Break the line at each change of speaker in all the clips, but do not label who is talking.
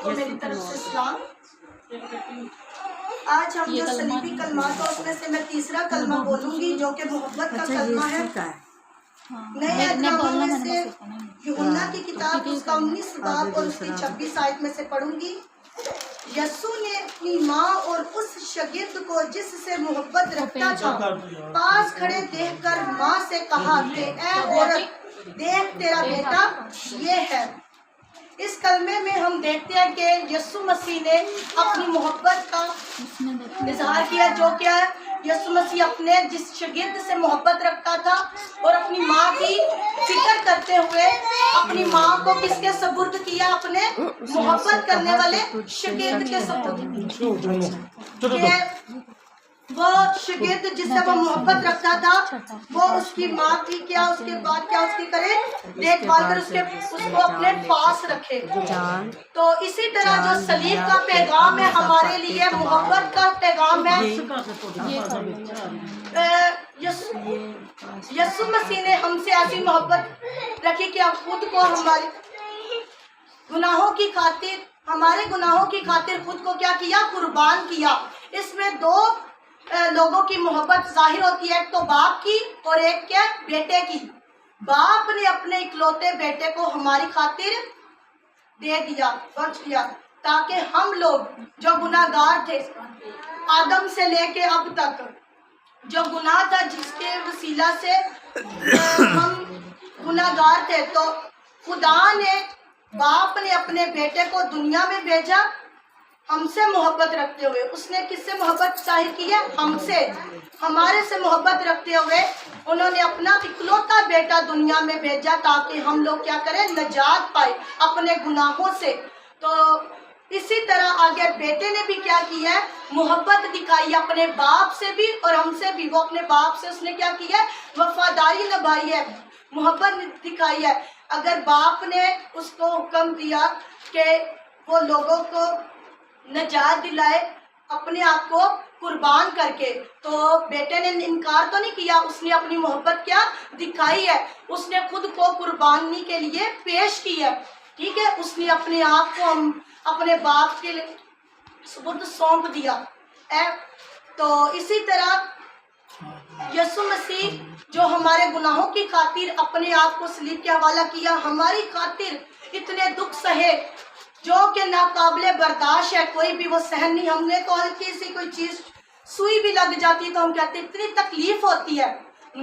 کو میری طرف سے سلام۔ آج ہم جو صلیبی کلمات ہیں اس میں سے میں تیسرا کلمہ بولوں گی جو کہ محبت کا کلمہ ہے۔ نئے اہد میں سے یوحنا کی کتاب اس کا 19 باب اور اس کی 26 آیت میں سے پڑھوں گی۔ یسوع نے اپنی ماں اور اس شاگرد کو جس سے محبت رکھتا تھا پاس کھڑے دیکھ کر ماں سے کہا کہ اے عورت دیکھ تیرا بیٹا یہ ہے۔ اس کلمے میں ہم دیکھتے ہیں کہ یسوع مسیح نے اپنی محبت کا اظہار کیا، جو کیا ہے یسوع مسیح اپنے جس شاگرد سے محبت رکھتا تھا اور اپنی ماں کی فکر کرتے ہوئے اپنی ماں کو کس کے سپرد کیا؟ اپنے محبت کرنے والے شاگرد کے سپرد۔ وہ شاگرد جس سے وہ محبت رکھتا تھا وہ اس کی ماں کی کیا اس کے بعد کیا اس کی کرے دیکھ بھال کر اس کو اپنے پاس رکھے۔ تو اسی طرح جو صلیب کا پیغام ہے ہمارے لیے محبت کا پیغام ہے۔ یسوع مسیح نے ہم سے ایسی محبت رکھی کہ خود کو ہمارے گناہوں کی خاطر خود کو کیا کیا؟ قربان کیا۔ اس میں دو لوگوں کی محبت ظاہر ہوتی ہے، ایک تو باپ کی اور ایک کیا؟ بیٹے کی۔ باپ نے اپنے اکلوتے بیٹے کو ہماری خاطر دے دیا، بخش دیا، تاکہ ہم لوگ جو گناہ گار تھے آدم سے لے کے اب تک جو گناہ تھا جس کے وسیلہ سے ہم گناہ گار تھے، تو خدا نے باپ نے اپنے بیٹے کو دنیا میں بھیجا ہم سے محبت رکھتے ہوئے۔ اس نے کس سے محبت ظاہر کی ہے؟ ہم سے، ہمارے سے محبت رکھتے ہوئے انہوں نے اپنا اکلوتا بیٹا دنیا میں بھیجا تاکہ ہم لوگ کیا کریں؟ نجات پائے اپنے گناہوں سے۔ تو اسی طرح آگے بیٹے نے بھی کیا کی ہے؟ محبت دکھائی اپنے باپ سے بھی اور ہم سے بھی۔ وہ اپنے باپ سے اس نے کیا کی ہے؟ وفاداری نبھائی ہے، محبت دکھائی ہے۔ اگر باپ نے اس کو حکم دیا کہ وہ لوگوں کو نجات دلائے اپنے آپ کو قربان کر کے، تو بیٹے نے انکار تو نہیں کیا، اس نے اپنی محبت کیا دکھائی ہے، اس نے خود کو قربانی کے لیے پیش کی ہے، ٹھیک ہے۔ اس نے اپنے آپ کو اپنے باپ کے سپرد سونپ دیا۔ تو اسی طرح یسوع مسیح جو ہمارے گناہوں کی خاطر اپنے آپ کو صلیب کے حوالہ کیا، ہماری خاطر اتنے دکھ سہے جو کہ ناقابل برداشت ہے، کوئی بھی وہ سہن نہیں۔ ہم نے تو ہلکی سی کوئی چیز سوئی بھی لگ جاتی تو ہم کہتے اتنی تکلیف ہوتی ہے،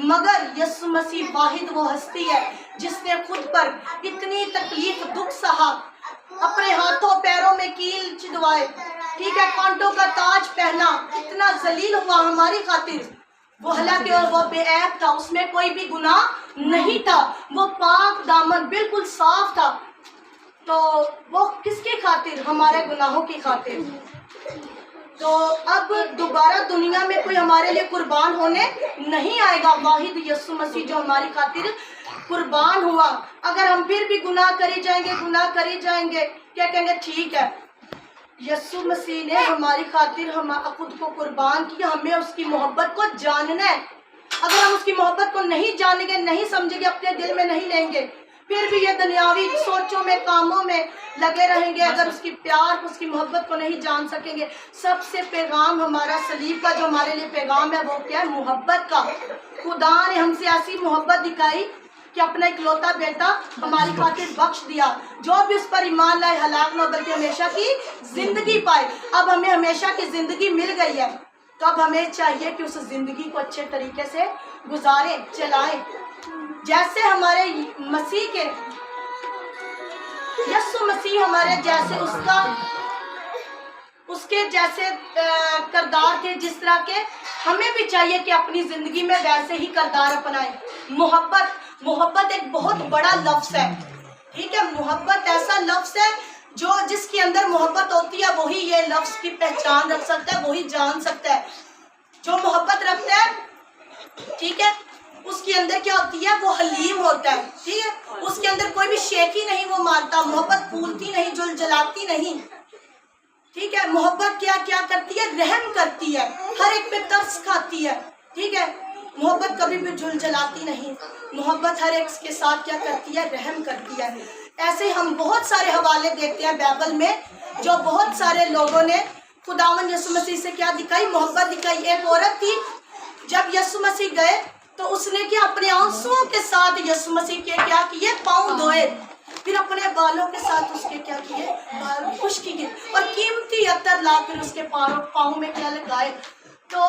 مگر یسوع مسیح واحد وہ ہستی ہے جس نے خود پر اتنی تکلیف دکھ سہا، اپنے ہاتھوں پیروں میں کیل چدوائے، ٹھیک ہے، کانٹوں کا تاج پہنا، اتنا ذلیل ہوا ہماری خاطر۔ وہ حالانکہ وہ بے عیب تھا، اس میں کوئی بھی گناہ نہیں تھا، وہ پاک دامن بالکل صاف تھا۔ تو وہ کس کی خاطر؟ ہمارے گناہوں کی خاطر۔ تو اب دوبارہ دنیا میں کوئی ہمارے لیے قربان ہونے نہیں آئے گا، واحد یسوع مسیح جو ہماری خاطر قربان ہوا۔ اگر ہم پھر بھی گناہ کری جائیں گے کیا کہیں گے؟ ٹھیک ہے، یسوع مسیح نے ہماری خاطر خود کو قربان کیا، ہمیں اس کی محبت کو جاننا ہے۔ اگر ہم اس کی محبت کو نہیں جانیں گے، نہیں سمجھیں گے، اپنے دل میں نہیں لیں گے، پھر بھی یہ دنیاوی سوچوں میں کاموں میں لگے رہیں گے، اگر اس کی پیار اس کی محبت کو نہیں جان سکیں گے۔ سب سے پیغام ہمارا صلیب کا جو ہمارے لیے پیغام ہے وہ کیا ہے؟ محبت کا۔ خدا نے ہم سے ایسی محبت دکھائی کہ اپنا اکلوتا بیٹا ہماری خاطر بخش دیا، جو بھی اس پر ایمان لائے ہلاک نہ بلکہ ہمیشہ کی زندگی پائے۔ اب ہمیں ہمیشہ کی زندگی مل گئی ہے، تو اب ہمیں چاہیے کہ اس زندگی کو اچھے طریقے سے گزاریں، چلائیں، جیسے ہمارے مسیح کے یسوع مسیح ہمارے جیسے اس کے جیسے کردار تھے، جس طرح کے ہمیں بھی چاہیے کہ اپنی زندگی میں ویسے ہی کردار اپنائیں۔ محبت ایک بہت بڑا لفظ ہے، ٹھیک ہے۔ محبت ایسا لفظ ہے جس کے اندر محبت ہوتی ہے وہی یہ لفظ کی پہچان رکھ سکتا ہے، وہی جان سکتا ہے۔ جو محبت رکھتا ہے، ٹھیک ہے، اس کے اندر کیا ہوتی ہے؟ وہ حلیم ہوتا ہے، ٹھیک ہے، اس کے اندر کوئی بھی شیخی نہیں وہ مارتا، محبت پھولتی نہیں، جلاتی نہیں، ٹھیک ہے۔ محبت کیا کرتی ہے؟ رحم کرتی ہے، ہر ایک پہ ترس کھاتی ہے، ٹھیک ہے۔ محبت کبھی بھی جلاتی نہیں، محبت ہر ایک کے ساتھ کیا کرتی ہے؟ رحم کرتی ہے۔ ایسے ہم بہت سارے حوالے دیکھتے ہیں بائبل میں جو بہت سارے لوگوں نے خداوند یسوع مسیح سے کیا دکھائی؟ محبت دکھائی. ایک عورت تھی، جب یسوع مسیح گئے تو اس نے کیا اپنے آنسوؤں کے ساتھ یسوع مسیح کے کیا کیے؟ پاؤں دھوئے. پھر اپنے بالوں کے ساتھ اس کے کیا کیے؟ بال خشک کیے اور قیمتی عطر لا کر اس کے پاؤں میں کیا لگائے. تو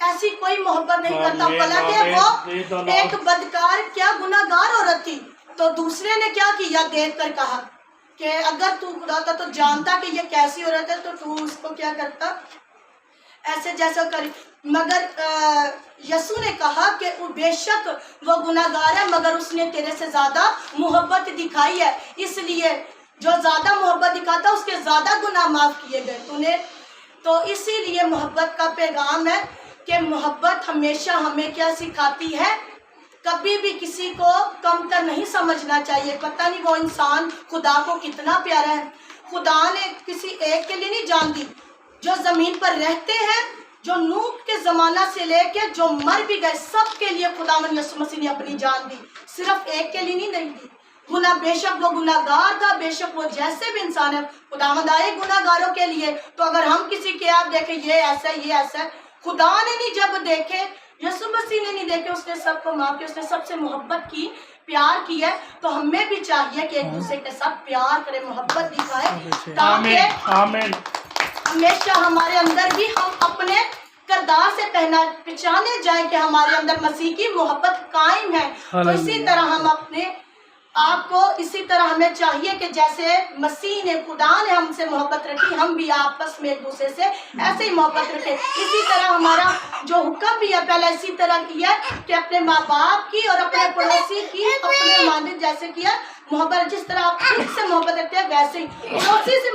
ایسی کوئی محبت نہیں کرتا، بلکہ وہ ایک بدکار کیا گناہ گار عورت تھی. تو دوسرے نے کیا کیا؟ دیکھ کر کہا کہ اگر تو خدا تھا تو جانتا کہ یہ کیسی عورت ہے، تو اس کو کیا کرتا؟ ایسے جیسا کر. مگر یسوع نے کہا کہ بے شک وہ گناہ گار ہے، مگر اس نے تیرے سے زیادہ محبت دکھائی ہے، اس لیے جو زیادہ محبت دکھاتا اس کے زیادہ گناہ معاف کیے گئے. تو اسی لیے محبت کا پیغام ہے کہ محبت ہمیشہ ہمیں کیا سکھاتی ہے؟ کبھی بھی کسی کو کم تر نہیں سمجھنا چاہیے. پتہ نہیں وہ انسان خدا کو کتنا پیارا ہے. خدا نے کسی ایک کے لیے نہیں جان دی. جو زمین پر رہتے ہیں، جو نوح کے زمانہ سے لے کے جو مر بھی گئے، سب کے لیے خداوند یسوع مسیح نے اپنی جان دی. صرف ایک کے لیے نہیں دی. گناہ بے شک وہ گناہ گار تھا، بے شک وہ جیسے بھی انسان ہے، خداوند آئے گناہ گاروں کے لیے. تو اگر ہم کسی کے آپ دیکھیں یہ ایسا ہے، یہ ایسا ہے، خدا نے نہیں جب دیکھے، یسوع مسیح نے نہیں دیکھے، اس نے سب کو معاف کیا، اس نے سب سے محبت کی، پیار کی ہے. تو ہمیں بھی چاہیے کہ ایک دوسرے کے ساتھ پیار کرے، محبت دکھائے، تاکہ ہمیشہ ہمارے اندر بھی ہم اپنے کردار سے پہچانے جائیں کہ ہمارے اندر مسیح کی محبت قائم ہے. تو اسی طرح ہم اپنے آپ کو، اسی طرح ہمیں چاہیے کہ جیسے مسیح نے، خدا نے ہم سے محبت رکھی، ہم بھی آپس میں ایک دوسرے سے ایسے ہی محبت رکھیں. اسی طرح ہمارا جو حکم بھی ہے پہلے اسی طرح کیا کہ اپنے ماں باپ کی اور اپنے پڑوسی کی، اپنے مانند جیسے کیا محبت، جس طرح آپ خود سے محبت رکھتے ہیں ویسے ہی پڑوسی سے